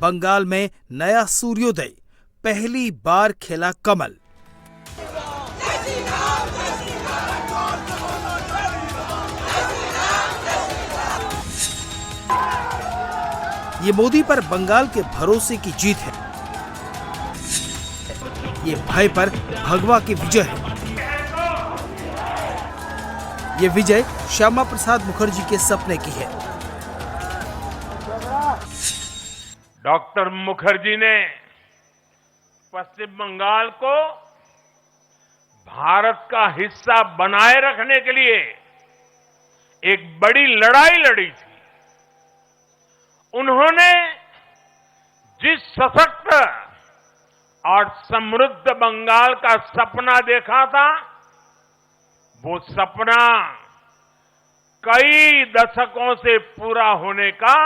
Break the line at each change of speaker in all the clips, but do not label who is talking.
बंगाल में नया सूर्योदय, पहली बार खिला कमल। ये मोदी पर बंगाल के भरोसे की जीत है। ये भय पर भगवा की विजय है। ये विजय श्यामा प्रसाद मुखर्जी के सपने की है।
डॉक्टर मुखर्जी ने पश्चिम बंगाल को भारत का हिस्सा बनाए रखने के लिए एक बड़ी लड़ाई लड़ी थी। उन्होंने जिस सशक्त और समृद्ध बंगाल का सपना देखा था, वो सपना कई दशकों से पूरा होने का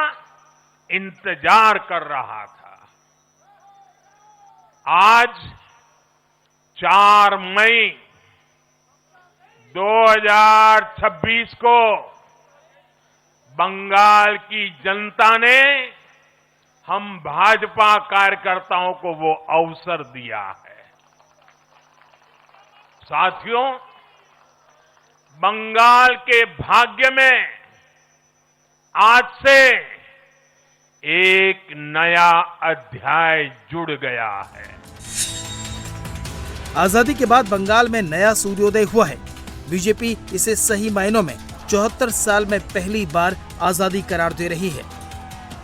इंतजार कर रहा था। आज 4 मई 2026 को बंगाल की जनता ने हम भाजपा कार्यकर्ताओं को वो अवसर दिया है। साथियों, बंगाल के भाग्य में आज से एक नया अध्याय जुड़ गया है।
आजादी के बाद बंगाल में नया सूर्योदय हुआ है। बीजेपी इसे सही मायनों में 74 साल में पहली बार आजादी करार दे रही है।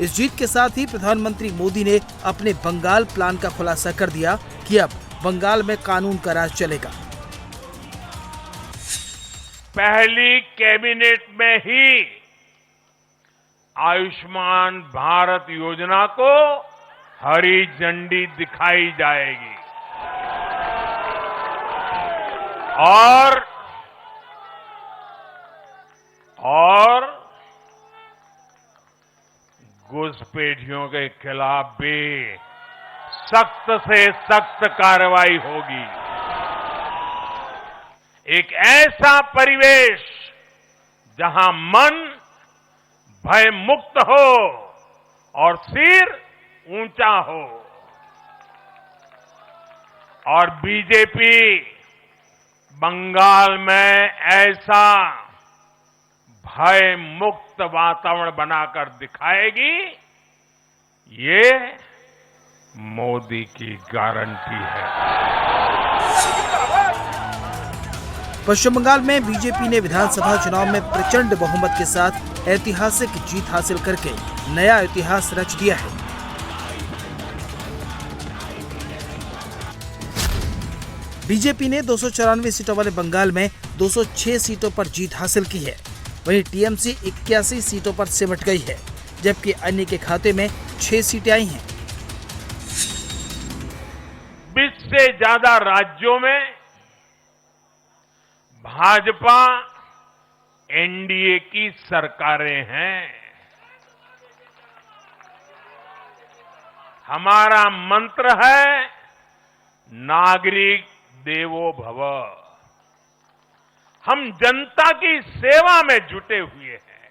इस जीत के साथ ही प्रधानमंत्री मोदी ने अपने बंगाल प्लान का खुलासा कर दिया कि अब बंगाल में कानून का राज चलेगा।
पहली कैबिनेट में ही आयुष्मान भारत योजना को हरी झंडी दिखाई जाएगी और घुसपैठियों के खिलाफ भी सख्त से सख्त कार्रवाई होगी। एक ऐसा परिवेश जहां मन भय मुक्त हो और सिर ऊंचा हो, और बीजेपी बंगाल में ऐसा भय मुक्त वातावरण बनाकर दिखाएगी, ये मोदी की गारंटी है।
पश्चिम बंगाल में बीजेपी ने विधानसभा चुनाव में प्रचंड बहुमत के साथ ऐतिहासिक जीत हासिल करके नया इतिहास रच दिया है। बीजेपी ने 294 सीटों वाले बंगाल में 206 सीटों पर जीत हासिल की है। वहीं टीएमसी 81 सीटों पर सिमट गई है, जबकि अन्य के खाते में 6 सीटें आई हैं।
20 से ज्यादा राज्यों में भाजपा एनडीए की सरकारें हैं। हमारा मंत्र है नागरिक देवो भव। हम जनता की सेवा में जुटे हुए हैं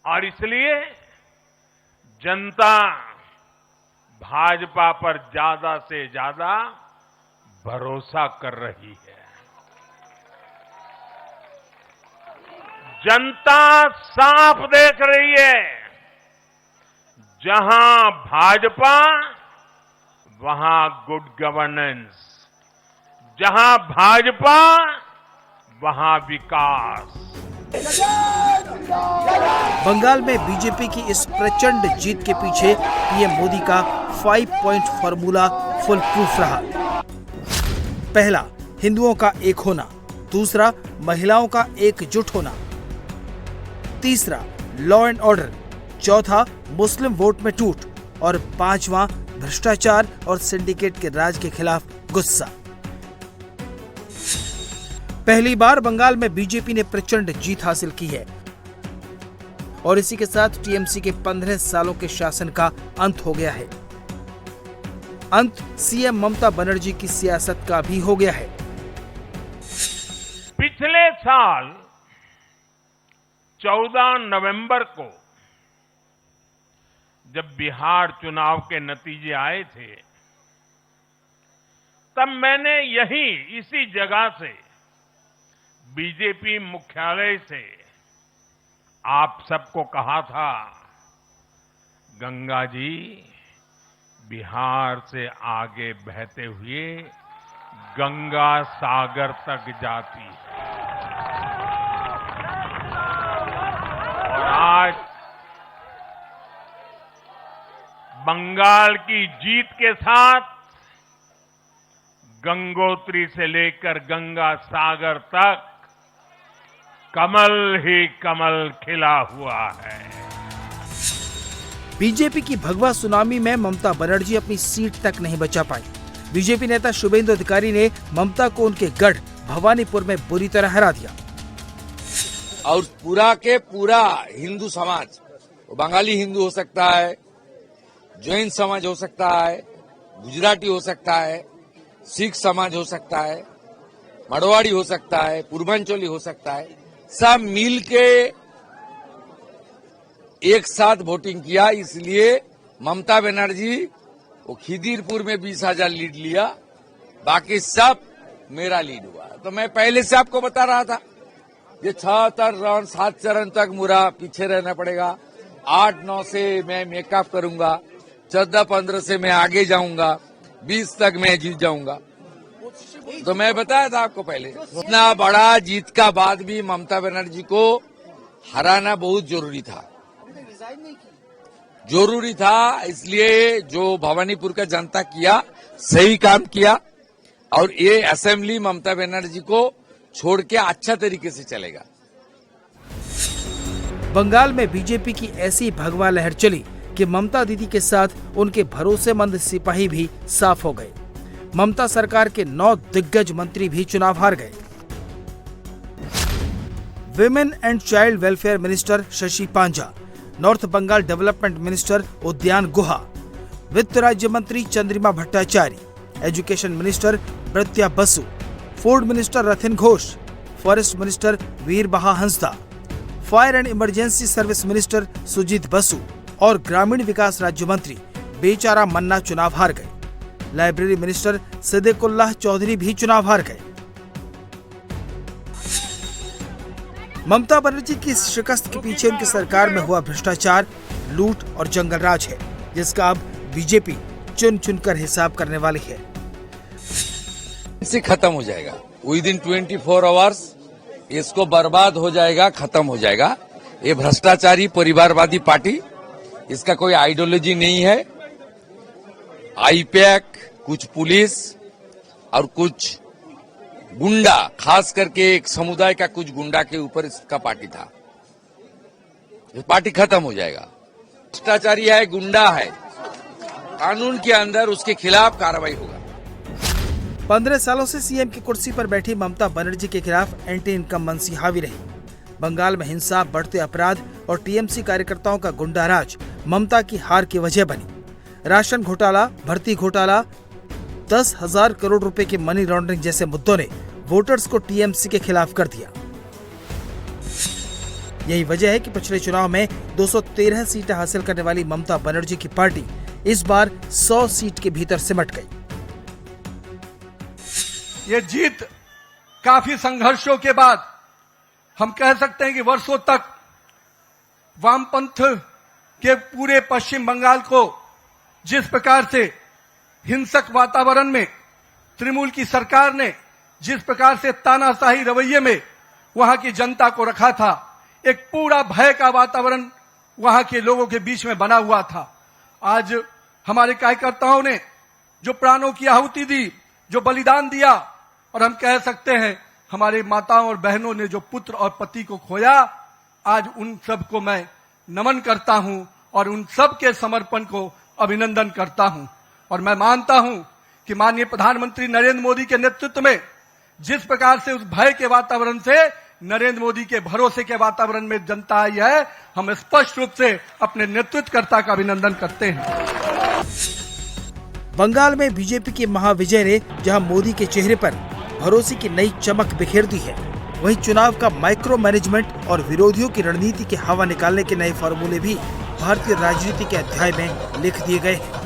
और इसलिए जनता भाजपा पर ज्यादा से ज्यादा भरोसा कर रही है। जनता साफ देख रही है, जहां भाजपा वहां गुड गवर्नेंस, जहां भाजपा वहां विकास।
बंगाल में बीजेपी की इस प्रचंड जीत के पीछे पीएम मोदी का 5 पॉइंट फॉर्मूला फुल प्रूफ रहा। पहला, हिंदुओं का एक होना। दूसरा, महिलाओं का एकजुट होना। तीसरा, लॉ एंड ऑर्डर। चौथा, मुस्लिम वोट में टूट। और पांचवा, भ्रष्टाचार और सिंडिकेट के राज के खिलाफ गुस्सा। पहली बार बंगाल में बीजेपी ने प्रचंड जीत हासिल की है और इसी के साथ टीएमसी के 15 सालों के शासन का अंत हो गया है। अंत सीएम ममता बनर्जी की सियासत का भी हो गया है।
पिछले साल 14 नवंबर को जब बिहार चुनाव के नतीजे आए थे, तब मैंने इसी जगह से बीजेपी मुख्यालय से आप सबको कहा था, गंगा जी बिहार से आगे बहते हुए गंगा सागर तक जाती है। और आज बंगाल की जीत के साथ गंगोत्री से लेकर गंगा सागर तक कमल ही कमल खिला हुआ है।
बीजेपी की भगवा सुनामी में ममता बनर्जी अपनी सीट तक नहीं बचा पाई। बीजेपी नेता शुभेंदु अधिकारी ने ममता को उनके गढ़ भवानीपुर में बुरी तरह हरा दिया।
और पूरा के पूरा हिंदू समाज, बंगाली हिंदू हो सकता है, जैन समाज हो सकता है, गुजराती हो सकता है, सिख समाज हो सकता है, मारवाड़ी हो सकता है, पूर्वांचली हो सकता है, सब मिल के एक साथ वोटिंग किया। इसलिए ममता बनर्जी वो खिदिरपुर में 20,000 लीड लिया, बाकी सब मेरा लीड हुआ। तो मैं पहले से आपको बता रहा था, ये 7 चरण तक मुरा पीछे रहना पड़ेगा, 8-9 से मैं मेकअप करूंगा, 14-15 से मैं आगे जाऊंगा, 20 तक मैं जीत जाऊंगा। तो मैं बताया था आपको पहले, इतना बड़ा जीत का बाद भी ममता बनर्जी को हराना बहुत जरूरी था। इसलिए जो भवानीपुर का जनता किया, सही काम किया। और ये असेंबली ममता बनर्जी को छोड़ के अच्छा तरीके से चलेगा।
बंगाल में बीजेपी की ऐसी भगवा लहर चली कि ममता दीदी के साथ उनके भरोसेमंद सिपाही भी साफ हो गए। ममता सरकार के 9 दिग्गज मंत्री भी चुनाव हार गए। Women and child welfare minister Shashi Panja, north Bengal development minister Udayan Guha, वित्त राज्य मंत्री Chandrima Bhattacharya, education minister Bratya Basu, food minister Rathin Ghosh, forest minister Birbaha Hansda, fire and emergency service minister Sujit Basu और ग्रामीण विकास राज्य मंत्री बेचारा मन्ना चुनाव हार गए। लाइब्रेरी मिनिस्टर सिद्दीकुल्लाह चौधरी भी चुनाव हार गए। ममता बनर्जी की इस शिकस्त के पीछे उनकी सरकार में हुआ भ्रष्टाचार, लूट और जंगल राज है, जिसका अब बीजेपी चुन चुनकर हिसाब करने वाली है।
इसे खत्म हो जाएगा विद इन 24 आवर्स, इसको बर्बाद हो जाएगा, खत्म हो जाएगा। ये भ्रष्टाचारी परिवारवादी पार्टी, इसका कोई आइडियोलॉजी नहीं है। आईपैक, कुछ पुलिस और कुछ गुंडा, खास करके एक समुदाय का कुछ गुंडा के ऊपर इसका पार्टी था। ये पार्टी खत्म हो जाएगा। भ्रष्टाचारी है, गुंडा है, कानून के अंदर उसके खिलाफ कार्रवाई होगा।
15 सालों से सीएम की कुर्सी पर बैठी ममता बनर्जी के खिलाफ एंटी इनकम्बेंसी हावी रही। बंगाल में हिंसा, बढ़ते अपराध और टीएमसी कार्यकर्ताओं का गुंडा राज ममता की हार की वजह बनी। राशन घोटाला, भर्ती घोटाला, 10,000 करोड़ रुपए की मनी लॉन्ड्रिंग जैसे मुद्दों ने वोटर्स को टीएमसी के खिलाफ कर दिया। यही वजह है कि पिछले चुनाव में 213 सीटें हासिल करने वाली ममता बनर्जी की पार्टी इस बार 100 सीट के भीतर सिमट गई।
ये जीत काफी संघर्षों के बाद, हम कह सकते हैं कि वर्षों तक वामपंथ के पूरे पश्चिम बंगाल को जिस प्रकार से हिंसक वातावरण में तृणमूल की सरकार ने जिस प्रकार से तानाशाही रवैये में वहां की जनता को रखा था, एक पूरा भय का वातावरण वहां के लोगों के बीच में बना हुआ था। आज हमारे कार्यकर्ताओं ने जो प्राणों की आहुति दी, जो बलिदान दिया, और हम कह सकते हैं हमारे माताओं और बहनों ने जो पुत्र और पति को खोया, आज उन सब को मैं नमन करता हूं और उन सब के समर्पण को अभिनंदन करता हूं। और मैं मानता हूं कि माननीय प्रधानमंत्री नरेंद्र मोदी के नेतृत्व में जिस प्रकार से उस भय के वातावरण से नरेंद्र मोदी के भरोसे के वातावरण में जनता आई है, हम स्पष्ट रूप से अपने नेतृत्वकर्ता का अभिनंदन करते हैं।
बंगाल में बीजेपी की महाविजय ने जहां मोदी के चेहरे पर भरोसे की नई चमक बिखेर दी है, वहीं चुनाव का माइक्रो मैनेजमेंट और विरोधियों की रणनीति की हवा निकालने के नए फार्मूले भी भारतीय राजनीति के अध्याय में लिख दिए गए हैं।